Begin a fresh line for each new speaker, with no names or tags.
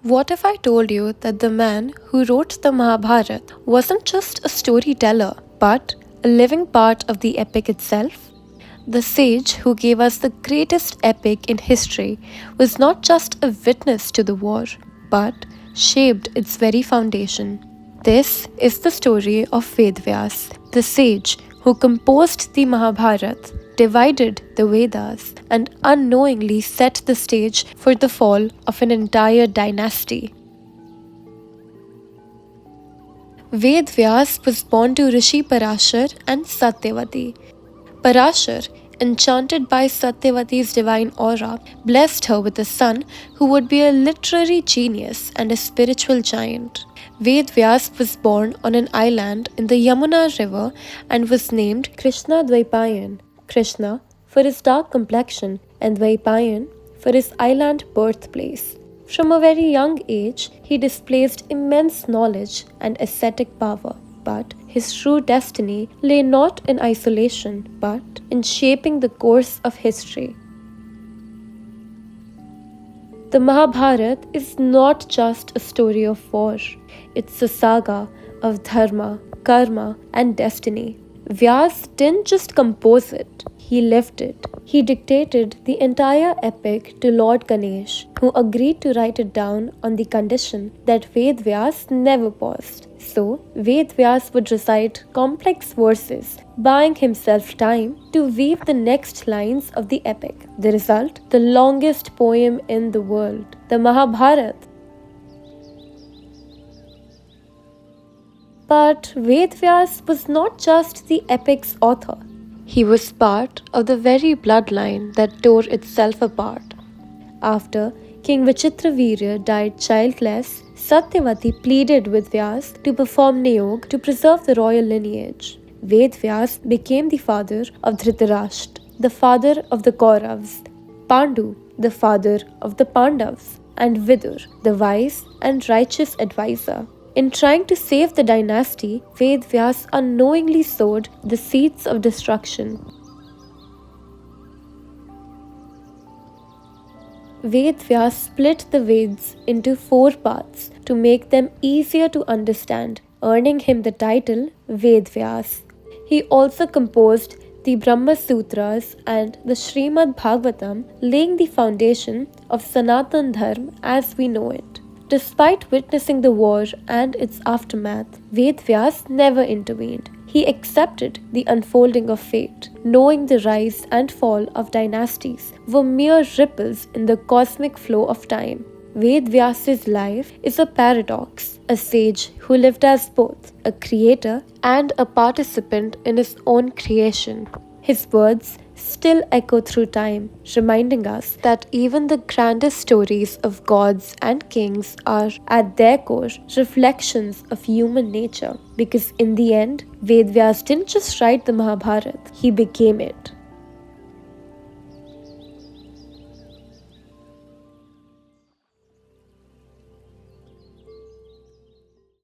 What if I told you that the man who wrote the Mahabharata wasn't just a storyteller, but a living part of the epic itself? The sage who gave us the greatest epic in history was not just a witness to the war, but shaped its very foundation. This is the story of Vedvyas, the sage who composed the Mahabharata, divided the Vedas, and unknowingly set the stage for the fall of an entire dynasty. Vedvyas was born to Rishi Parashar and Satyavati. Parashar, enchanted by Satyavati's divine aura, blessed her with a son who would be a literary genius and a spiritual giant. Vedvyas was born on an island in the Yamuna river and was named Krishna Dvaipayan. Krishna for his dark complexion and Dvaipayan for his island birthplace. From a very young age, he displayed immense knowledge and ascetic power. But his true destiny lay not in isolation, but in shaping the course of history. The Mahabharata is not just a story of war, it's a saga of dharma, karma, and destiny. Vyas didn't just compose it, he lived it. He dictated the entire epic to Lord Ganesh, who agreed to write it down on the condition that Ved Vyas never paused. So, Ved Vyas would recite complex verses, buying himself time to weave the next lines of the epic. The result, the longest poem in the world, the Mahabharata. But Vedvyas was not just the epic's author. He was part of the very bloodline that tore itself apart. After King Vichitravirya died childless, Satyavati pleaded with Vyas to perform Niyog to preserve the royal lineage. Vedvyas became the father of Dhritarashtra, the father of the Kauravas, Pandu, the father of the Pandavas, and Vidur, the wise and righteous advisor. In trying to save the dynasty, Ved Vyas unknowingly sowed the seeds of destruction. Ved Vyas split the Veds into 4 parts to make them easier to understand, earning him the title Ved Vyas. He also composed the Brahma Sutras and the Srimad Bhagavatam, laying the foundation of Sanatan Dharma as we know it. Despite witnessing the war and its aftermath, Ved Vyas never intervened. He accepted the unfolding of fate, knowing the rise and fall of dynasties were mere ripples in the cosmic flow of time. Ved Vyas's life is a paradox, a sage who lived as both a creator and a participant in his own creation. His words still echo through time, reminding us that even the grandest stories of gods and kings are, at their core, reflections of human nature. Because in the end, Ved Vyas didn't just write the Mahabharata, he became it.